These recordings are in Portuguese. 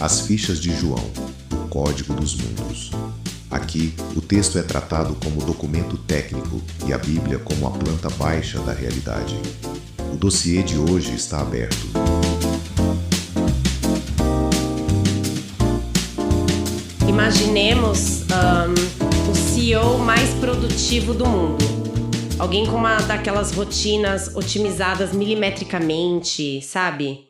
As fichas de João, o Código dos Mundos. Aqui, o texto é tratado como documento técnico e a Bíblia como a planta baixa da realidade. O dossiê de hoje está aberto. Imaginemos o CEO mais produtivo do mundo. Alguém com uma daquelas rotinas otimizadas milimetricamente, sabe?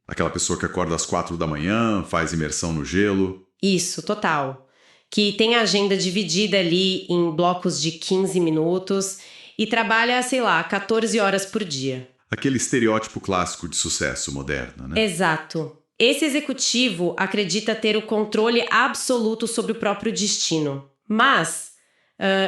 Aquela pessoa que acorda às 4 da manhã, faz imersão no gelo. Isso, total. Que tem a agenda dividida ali em blocos de 15 minutos e trabalha, 14 horas por dia. Aquele estereótipo clássico de sucesso moderno, né? Exato. Esse executivo acredita ter o controle absoluto sobre o próprio destino. Mas,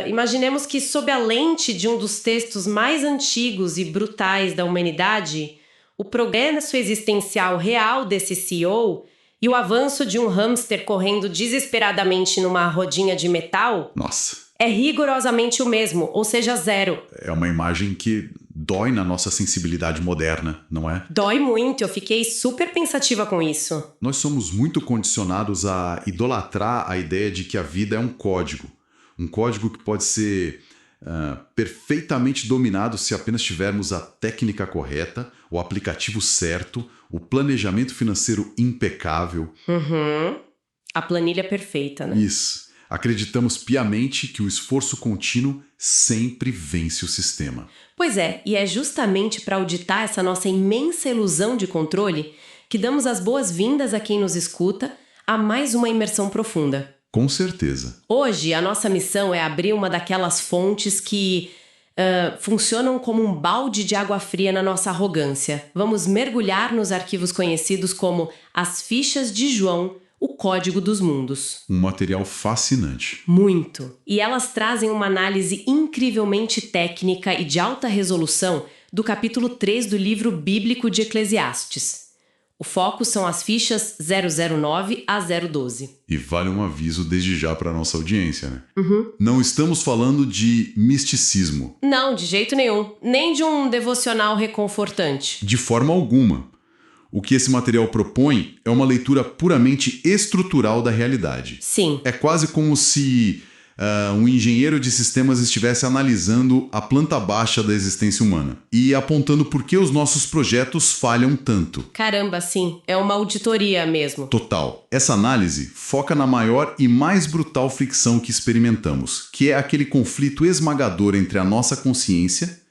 imaginemos que sob a lente de um dos textos mais antigos e brutais da humanidade, o progresso existencial real desse CEO e o avanço de um hamster correndo desesperadamente numa rodinha de metal... Nossa. É rigorosamente o mesmo, ou seja, zero. É uma imagem que dói na nossa sensibilidade moderna, não é? Dói muito, eu fiquei super pensativa com isso. Nós somos muito condicionados a idolatrar a ideia de que a vida é um código. Um código que pode ser perfeitamente dominado se apenas tivermos a técnica correta, o aplicativo certo, o planejamento financeiro impecável. A planilha perfeita, né? Isso. Acreditamos piamente que o esforço contínuo sempre vence o sistema. Pois é, e é justamente para auditar essa nossa imensa ilusão de controle que damos as boas-vindas a quem nos escuta a mais uma imersão profunda. Com certeza. Hoje, a nossa missão é abrir uma daquelas fontes que funcionam como um balde de água fria na nossa arrogância. Vamos mergulhar nos arquivos conhecidos como As Fichas de João, o Código dos Mundos. Um material fascinante. Muito. E elas trazem uma análise incrivelmente técnica e de alta resolução do capítulo 3 do livro bíblico de Eclesiastes. O foco são as fichas 009 a 012. E vale um aviso desde já para a nossa audiência, né? Não estamos falando de misticismo. Não, de jeito nenhum. Nem de um devocional reconfortante. De forma alguma. O que esse material propõe é uma leitura puramente estrutural da realidade. Sim. É quase como se um engenheiro de sistemas estivesse analisando a planta baixa da existência humana e apontando por que os nossos projetos falham tanto. Caramba, sim. É uma auditoria mesmo. Total. Essa análise foca na maior e mais brutal fricção que experimentamos, que é aquele conflito esmagador entre a nossa consciência,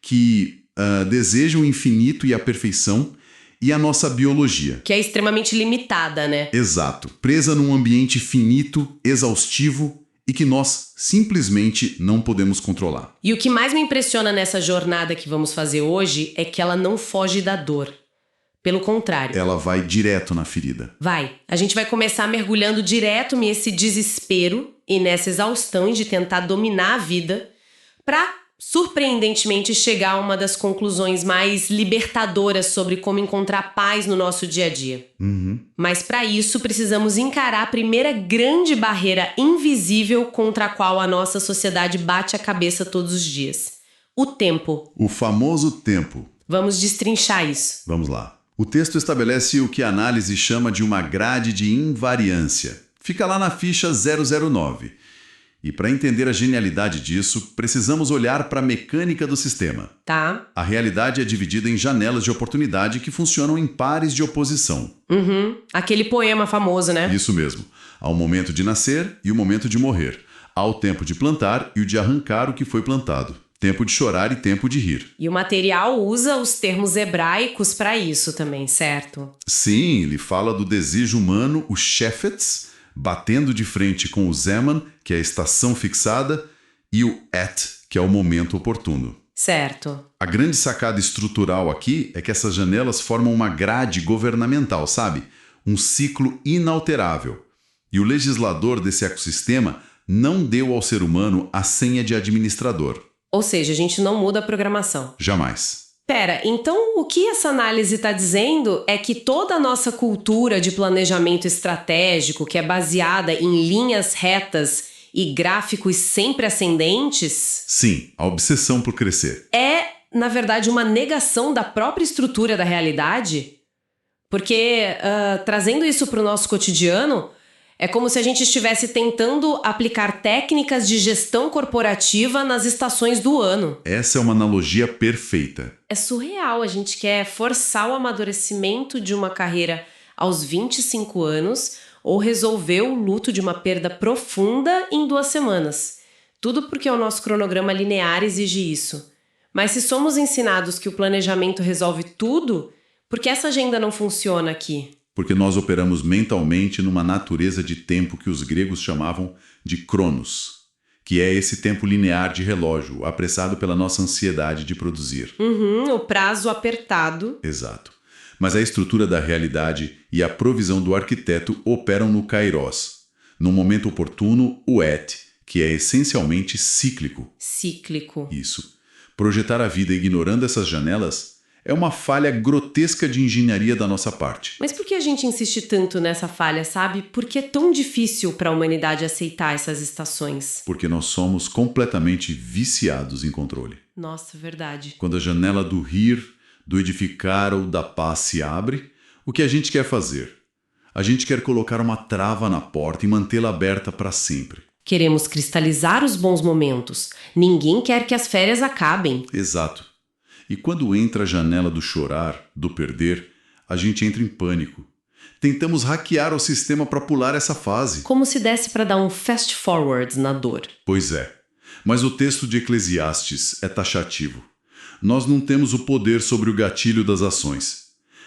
que deseja o infinito e a perfeição, e a nossa biologia. Que é extremamente limitada, né? Exato. Presa num ambiente finito, exaustivo e que nós simplesmente não podemos controlar. E o que mais me impressiona nessa jornada que vamos fazer hoje é que ela não foge da dor. Pelo contrário. Ela vai direto na ferida. Vai. A gente vai começar mergulhando direto nesse desespero e nessa exaustão de tentar dominar a vida pra, surpreendentemente, chegar a uma das conclusões mais libertadoras sobre como encontrar paz no nosso dia a dia. Mas para isso precisamos encarar a primeira grande barreira invisível contra a qual a nossa sociedade bate a cabeça todos os dias. O tempo. O famoso tempo. Vamos destrinchar isso. Vamos lá. O texto estabelece o que a análise chama de uma grade de invariância. Fica lá na ficha 009. E para entender a genialidade disso, precisamos olhar para a mecânica do sistema. Tá. A realidade é dividida em janelas de oportunidade que funcionam em pares de oposição. Aquele poema famoso, né? Isso mesmo. Há o momento de nascer e o momento de morrer. Há o tempo de plantar e o de arrancar o que foi plantado. Tempo de chorar e tempo de rir. E o material usa os termos hebraicos para isso também, certo? Sim, ele fala do desejo humano, o shefetz, batendo de frente com o zeman, que é a estação fixada, e o et, que é o momento oportuno. Certo. A grande sacada estrutural aqui é que essas janelas formam uma grade governamental, sabe? Um ciclo inalterável. E o legislador desse ecossistema não deu ao ser humano a senha de administrador. Ou seja, a gente não muda a programação. Jamais. Pera, então o que essa análise está dizendo é que toda a nossa cultura de planejamento estratégico, que é baseada em linhas retas e gráficos sempre ascendentes... Sim, a obsessão por crescer. É, na verdade, uma negação da própria estrutura da realidade? Porque trazendo isso para o nosso cotidiano, é como se a gente estivesse tentando aplicar técnicas de gestão corporativa nas estações do ano. Essa é uma analogia perfeita. É surreal, a gente quer forçar o amadurecimento de uma carreira aos 25 anos ou resolver o luto de uma perda profunda em 2 semanas. Tudo porque o nosso cronograma linear exige isso. Mas se somos ensinados que o planejamento resolve tudo, por que essa agenda não funciona aqui? Porque nós operamos mentalmente numa natureza de tempo que os gregos chamavam de cronos, que é esse tempo linear de relógio, apressado pela nossa ansiedade de produzir. O prazo apertado. Exato. Mas a estrutura da realidade e a provisão do arquiteto operam no kairos, no momento oportuno, o et, que é essencialmente cíclico. Cíclico. Isso. Projetar a vida ignorando essas janelas é uma falha grotesca de engenharia da nossa parte. Mas por que a gente insiste tanto nessa falha, sabe? Por que é tão difícil para a humanidade aceitar essas estações? Porque nós somos completamente viciados em controle. Nossa, verdade. Quando a janela do rir, do edificar ou da paz se abre, o que a gente quer fazer? A gente quer colocar uma trava na porta e mantê-la aberta para sempre. Queremos cristalizar os bons momentos. Ninguém quer que as férias acabem. Exato. E quando entra a janela do chorar, do perder, a gente entra em pânico. Tentamos hackear o sistema para pular essa fase. Como se desse para dar um fast forward na dor. Pois é. Mas o texto de Eclesiastes é taxativo. Nós não temos o poder sobre o gatilho das ações.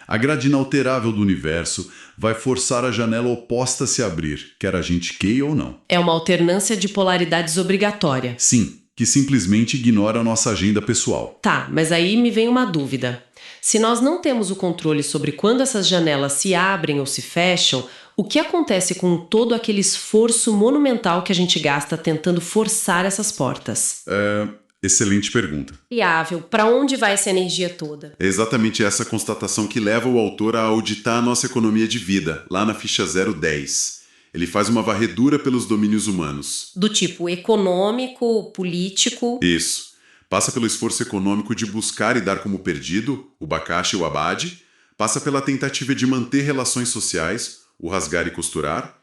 A grade inalterável do universo vai forçar a janela oposta a se abrir, quer a gente queira ou não. É uma alternância de polaridades obrigatória. Sim, que simplesmente ignora a nossa agenda pessoal. Tá, mas aí me vem uma dúvida. Se nós não temos o controle sobre quando essas janelas se abrem ou se fecham, o que acontece com todo aquele esforço monumental que a gente gasta tentando forçar essas portas? Excelente pergunta. Viável. Para onde vai essa energia toda? É exatamente essa constatação que leva o autor a auditar a nossa economia de vida, lá na ficha 010. Ele faz uma varredura pelos domínios humanos. Do tipo econômico, político... Isso. Passa pelo esforço econômico de buscar e dar como perdido, o Bakashi e o Abade. Passa pela tentativa de manter relações sociais, o rasgar e costurar.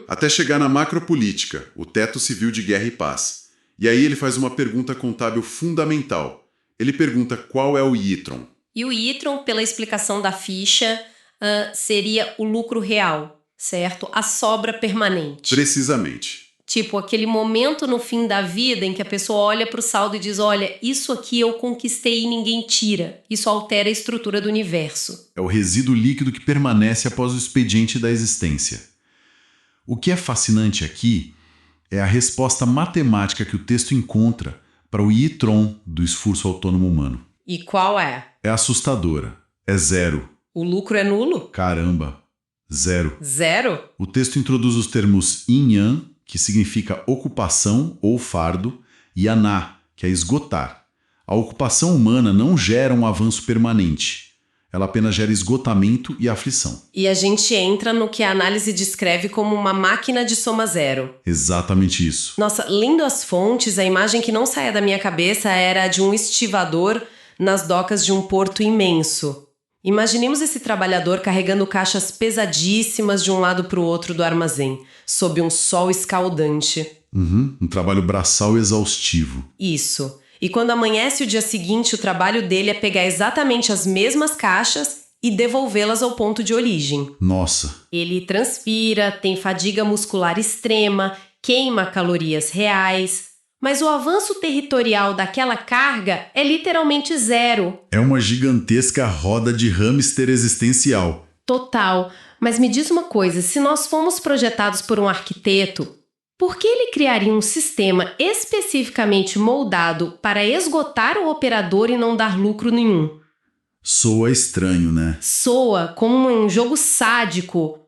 Até chegar na macropolítica, o teto civil de guerra e paz. E aí ele faz uma pergunta contábil fundamental. Ele pergunta qual é o Yitron. E o Yitron, pela explicação da ficha, seria o lucro real, certo? A sobra permanente. Precisamente. Tipo, aquele momento no fim da vida em que a pessoa olha para o saldo e diz, olha, isso aqui eu conquistei e ninguém tira. Isso altera a estrutura do universo. É o resíduo líquido que permanece após o expediente da existência. O que é fascinante aqui é a resposta matemática que o texto encontra para o Yitron do esforço autônomo humano. E qual é? É assustadora. É zero. O lucro é nulo? Caramba. Zero. Zero? O texto introduz os termos yin-yang, que significa ocupação ou fardo, e aná, que é esgotar. A ocupação humana não gera um avanço permanente. Ela apenas gera esgotamento e aflição. E a gente entra no que a análise descreve como uma máquina de soma zero. Exatamente isso. Nossa, lendo as fontes, a imagem que não saía da minha cabeça era a de um estivador nas docas de um porto imenso. Imaginemos esse trabalhador carregando caixas pesadíssimas de um lado para o outro do armazém, sob um sol escaldante. Um trabalho braçal exaustivo. Isso. E quando amanhece o dia seguinte, o trabalho dele é pegar exatamente as mesmas caixas e devolvê-las ao ponto de origem. Nossa. Ele transpira, tem fadiga muscular extrema, queima calorias reais, mas o avanço territorial daquela carga é literalmente zero. É uma gigantesca roda de hamster existencial. Total. Mas me diz uma coisa, se nós fomos projetados por um arquiteto, por que ele criaria um sistema especificamente moldado para esgotar o operador e não dar lucro nenhum? Soa estranho, né? Soa como um jogo sádico,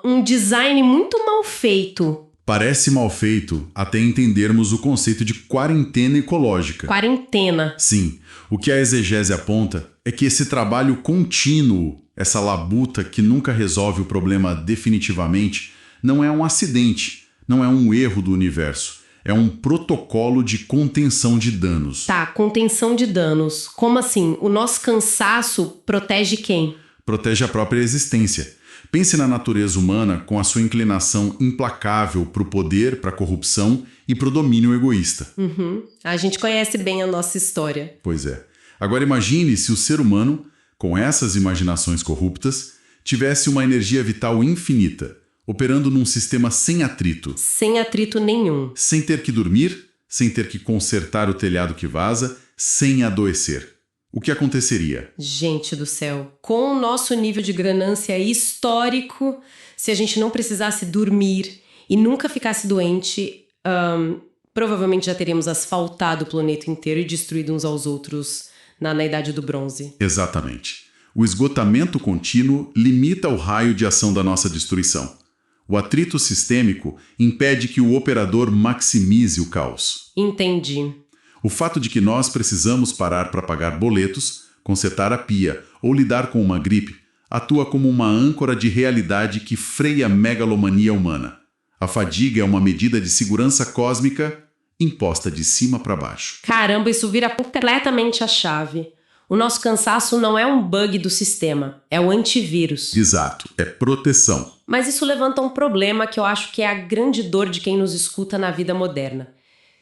um design muito mal feito. Parece mal feito até entendermos o conceito de quarentena ecológica. Quarentena. Sim, o que a exegese aponta é que esse trabalho contínuo, essa labuta que nunca resolve o problema definitivamente, não é um acidente, não é um erro do universo. É um protocolo de contenção de danos. Tá, contenção de danos. Como assim? O nosso cansaço protege quem? protege a própria existência. Pense na natureza humana com a sua inclinação implacável para o poder, para a corrupção e para o domínio egoísta. A gente conhece bem a nossa história. Pois é. Agora imagine se o ser humano, com essas imaginações corruptas, tivesse uma energia vital infinita, operando num sistema sem atrito. Sem atrito nenhum. Sem ter que dormir, sem ter que consertar o telhado que vaza, sem adoecer. O que aconteceria? Gente do céu, com o nosso nível de ganância histórico, se a gente não precisasse dormir e nunca ficasse doente, provavelmente já teríamos asfaltado o planeta inteiro e destruído uns aos outros na Idade do Bronze. Exatamente. O esgotamento contínuo limita o raio de ação da nossa destruição. O atrito sistêmico impede que o operador maximize o caos. Entendi. O fato de que nós precisamos parar para pagar boletos, consertar a pia ou lidar com uma gripe atua como uma âncora de realidade que freia a megalomania humana. A fadiga é uma medida de segurança cósmica imposta de cima para baixo. Caramba, isso vira completamente a chave. O nosso cansaço não é um bug do sistema, é o antivírus. Exato, é proteção. Mas isso levanta um problema que eu acho que é a grande dor de quem nos escuta na vida moderna.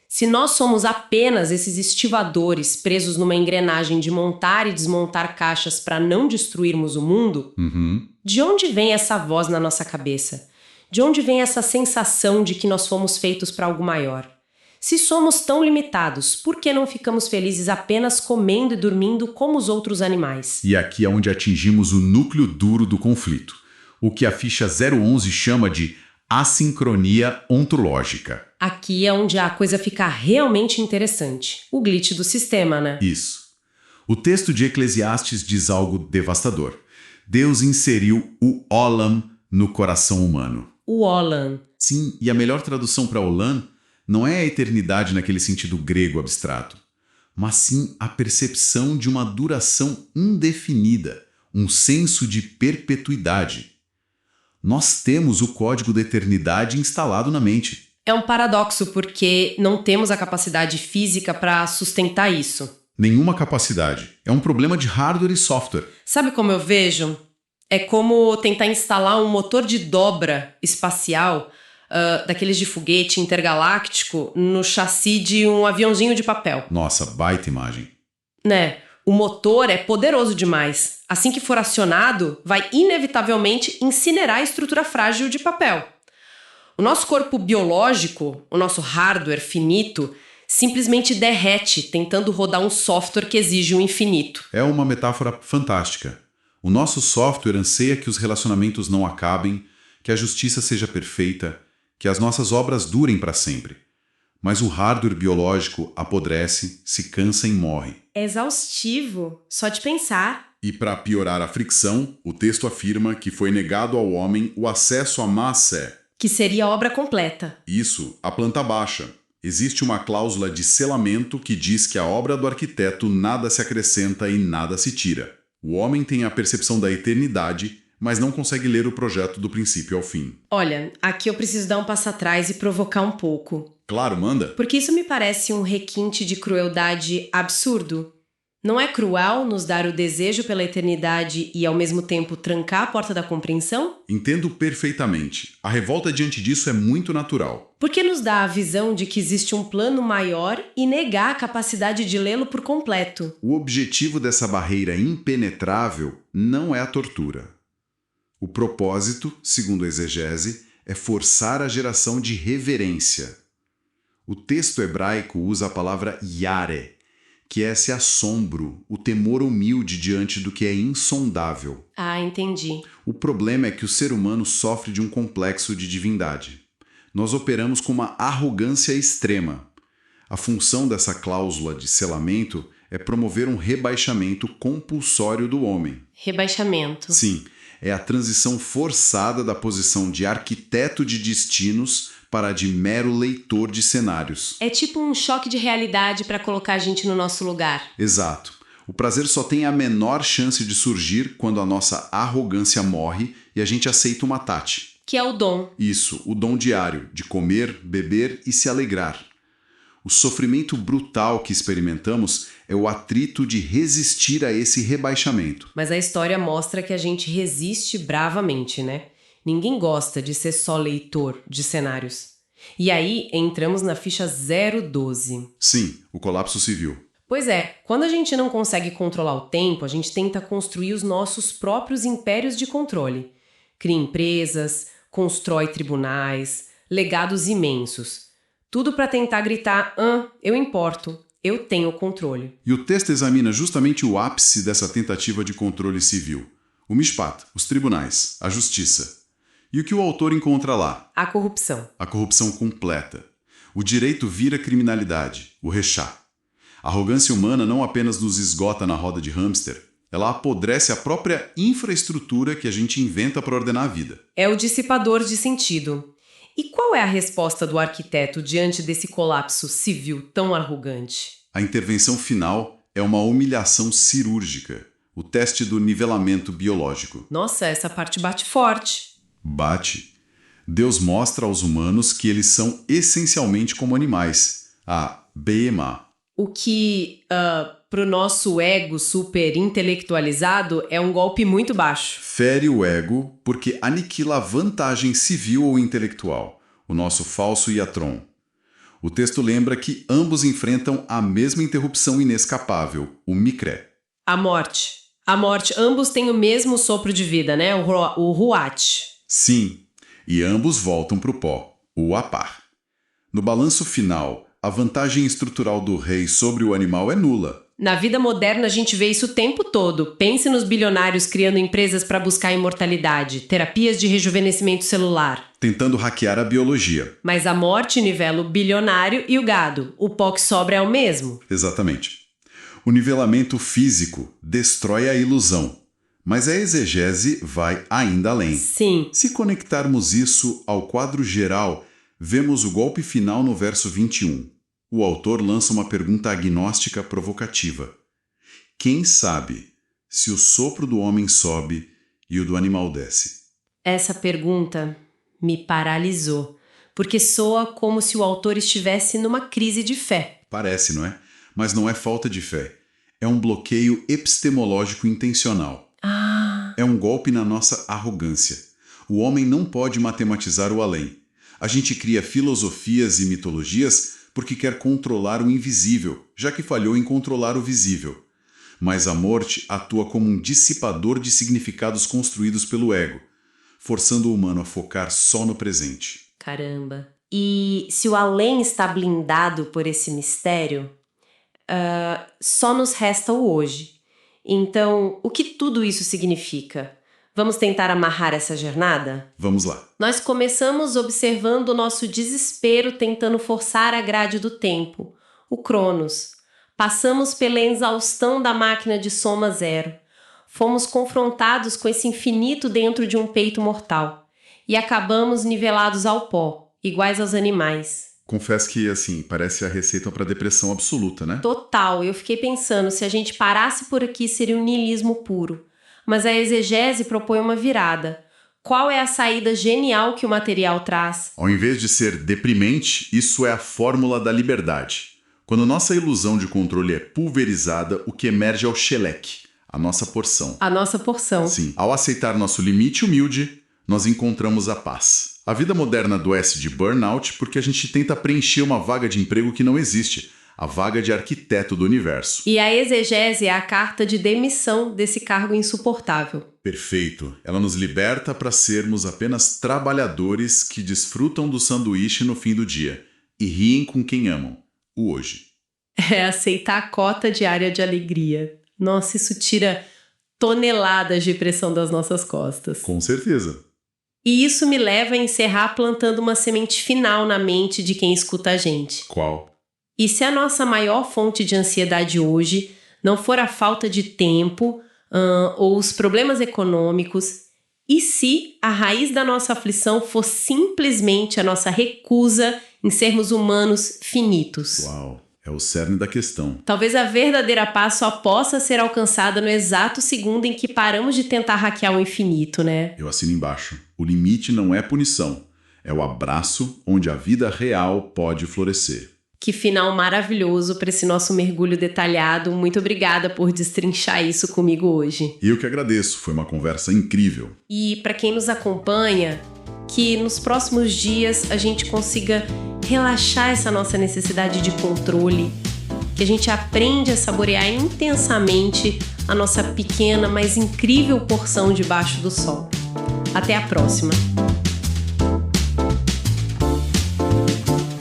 Se nós somos apenas esses estivadores presos numa engrenagem de montar e desmontar caixas para não destruirmos o mundo, de onde vem essa voz na nossa cabeça? De onde vem essa sensação de que nós fomos feitos para algo maior? Se somos tão limitados, por que não ficamos felizes apenas comendo e dormindo como os outros animais? E aqui é onde atingimos o núcleo duro do conflito, o que a ficha 011 chama de assincronia ontológica. Aqui é onde a coisa fica realmente interessante. O glitch do sistema, né? Isso. O texto de Eclesiastes diz algo devastador. Deus inseriu o Olam no coração humano. O Olam. Sim, e a melhor tradução para Olam não é a eternidade naquele sentido grego abstrato, mas sim a percepção de uma duração indefinida, um senso de perpetuidade. Nós temos o código da eternidade instalado na mente. É um paradoxo porque não temos a capacidade física para sustentar isso. Nenhuma capacidade. É um problema de hardware e software. Sabe como eu vejo? É como tentar instalar um motor de dobra espacial, daqueles de foguete intergaláctico, no chassi de um aviãozinho de papel. Nossa, baita imagem. Né? O motor é poderoso demais. Assim que for acionado, vai inevitavelmente incinerar a estrutura frágil de papel. O nosso corpo biológico, o nosso hardware finito, simplesmente derrete tentando rodar um software que exige o infinito. É uma metáfora fantástica. O nosso software anseia que os relacionamentos não acabem, que a justiça seja perfeita, que as nossas obras durem para sempre. Mas o hardware biológico apodrece, se cansa e morre. É exaustivo, só de pensar. E para piorar a fricção, o texto afirma que foi negado ao homem o acesso à Massé. Que seria a obra completa. Isso, a planta baixa. Existe uma cláusula de selamento que diz que a obra do arquiteto nada se acrescenta e nada se tira. O homem tem a percepção da eternidade, mas não consegue ler o projeto do princípio ao fim. Olha, aqui eu preciso dar um passo atrás e provocar um pouco. Claro, manda. Porque isso me parece um requinte de crueldade absurdo. Não é cruel nos dar o desejo pela eternidade e, ao mesmo tempo, trancar a porta da compreensão? Entendo perfeitamente. A revolta diante disso é muito natural. Porque nos dá a visão de que existe um plano maior e negar a capacidade de lê-lo por completo. O objetivo dessa barreira impenetrável não é a tortura. O propósito, segundo a exegese, é forçar a geração de reverência. O texto hebraico usa a palavra yare, que é esse assombro, o temor humilde diante do que é insondável. Ah, entendi. O problema é que o ser humano sofre de um complexo de divindade. Nós operamos com uma arrogância extrema. A função dessa cláusula de selamento é promover um rebaixamento compulsório do homem. Rebaixamento. Sim, é a transição forçada da posição de arquiteto de destinos para a de mero leitor de cenários. É tipo um choque de realidade para colocar a gente no nosso lugar. Exato. O prazer só tem a menor chance de surgir quando a nossa arrogância morre e a gente aceita uma tate. Que é o dom. Isso, o dom diário, de comer, beber e se alegrar. O sofrimento brutal que experimentamos é o atrito de resistir a esse rebaixamento. Mas a história mostra que a gente resiste bravamente, né? Ninguém gosta de ser só leitor de cenários. E aí entramos na ficha 012. Sim, o colapso civil. Pois é, quando a gente não consegue controlar o tempo, a gente tenta construir os nossos próprios impérios de controle. Cria empresas, constrói tribunais, legados imensos. Tudo para tentar gritar, eu importo, eu tenho controle. E o texto examina justamente o ápice dessa tentativa de controle civil. O Mishpat, os tribunais, a justiça. E o que o autor encontra lá? A corrupção. A corrupção completa. O direito vira criminalidade, o rechá. A arrogância humana não apenas nos esgota na roda de hamster, ela apodrece a própria infraestrutura que a gente inventa para ordenar a vida. É o dissipador de sentido. E qual é a resposta do arquiteto diante desse colapso civil tão arrogante? A intervenção final é uma humilhação cirúrgica, o teste do nivelamento biológico. Nossa, essa parte bate forte. Bate. Deus mostra aos humanos que eles são essencialmente como animais, a BMA. O que, pro nosso ego super intelectualizado, é um golpe muito baixo. Fere o ego porque aniquila a vantagem civil ou intelectual, o nosso falso iatron. O texto lembra que ambos enfrentam a mesma interrupção inescapável, o Mikre. A morte. A morte. Ambos têm o mesmo sopro de vida, né? O Ruach. Sim, e ambos voltam para o pó, o Apar. No balanço final, a vantagem estrutural do rei sobre o animal é nula. Na vida moderna a gente vê isso o tempo todo. Pense nos bilionários criando empresas para buscar imortalidade, terapias de rejuvenescimento celular. Tentando hackear a biologia. Mas a morte nivela o bilionário e o gado. O pó que sobra é o mesmo. Exatamente. O nivelamento físico destrói a ilusão. Mas a exegese vai ainda além. Sim. Se conectarmos isso ao quadro geral, vemos o golpe final no verso 21. O autor lança uma pergunta agnóstica provocativa. Quem sabe se o sopro do homem sobe e o do animal desce? Essa pergunta me paralisou, porque soa como se o autor estivesse numa crise de fé. Parece, não é? Mas não é falta de fé. É um bloqueio epistemológico intencional. É um golpe na nossa arrogância. O homem não pode matematizar o além. A gente cria filosofias e mitologias porque quer controlar o invisível, já que falhou em controlar o visível. Mas a morte atua como um dissipador de significados construídos pelo ego, forçando o humano a focar só no presente. Caramba. E se o além está blindado por esse mistério, só nos resta o hoje. Então, o que tudo isso significa? Vamos tentar amarrar essa jornada? Vamos lá. Nós começamos observando o nosso desespero tentando forçar a grade do tempo, o Cronos. Passamos pela exaustão da máquina de soma zero. Fomos confrontados com esse infinito dentro de um peito mortal. E acabamos nivelados ao pó, iguais aos animais. Confesso que, parece a receita para depressão absoluta, né? Total, eu fiquei pensando, se a gente parasse por aqui seria um niilismo puro. Mas a exegese propõe uma virada. Qual é a saída genial que o material traz? Ao invés de ser deprimente, isso é a fórmula da liberdade. Quando nossa ilusão de controle é pulverizada, o que emerge é o xeleque, a nossa porção. A nossa porção. Sim, ao aceitar nosso limite humilde, nós encontramos a paz. A vida moderna adoece de burnout porque a gente tenta preencher uma vaga de emprego que não existe, a vaga de arquiteto do universo. E a exegese é a carta de demissão desse cargo insuportável. Perfeito. Ela nos liberta para sermos apenas trabalhadores que desfrutam do sanduíche no fim do dia e riem com quem amam, o hoje. É aceitar a cota diária de alegria. Nossa, isso tira toneladas de pressão das nossas costas. Com certeza. E isso me leva a encerrar plantando uma semente final na mente de quem escuta a gente. Qual? E se a nossa maior fonte de ansiedade hoje não for a falta de tempo ou os problemas econômicos, e se a raiz da nossa aflição for simplesmente a nossa recusa em sermos humanos finitos? Uau, é o cerne da questão. Talvez a verdadeira paz só possa ser alcançada no exato segundo em que paramos de tentar hackear o infinito, né? Eu assino embaixo. O limite não é punição, é o abraço onde a vida real pode florescer. Que final maravilhoso para esse nosso mergulho detalhado. Muito obrigada por destrinchar isso comigo hoje. E eu que agradeço, foi uma conversa incrível. E para quem nos acompanha, que nos próximos dias a gente consiga relaxar essa nossa necessidade de controle, que a gente aprende a saborear intensamente a nossa pequena, mas incrível porção debaixo do sol. Até a próxima!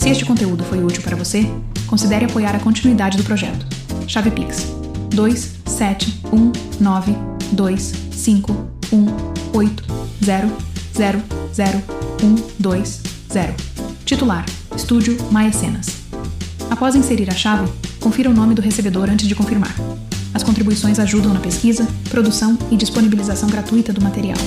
Se este conteúdo foi útil para você, considere apoiar a continuidade do projeto. Chave Pix 271925180000120. Titular: Estúdio Maia Cenas. Após inserir a chave, confira o nome do recebedor antes de confirmar. As contribuições ajudam na pesquisa, produção e disponibilização gratuita do material.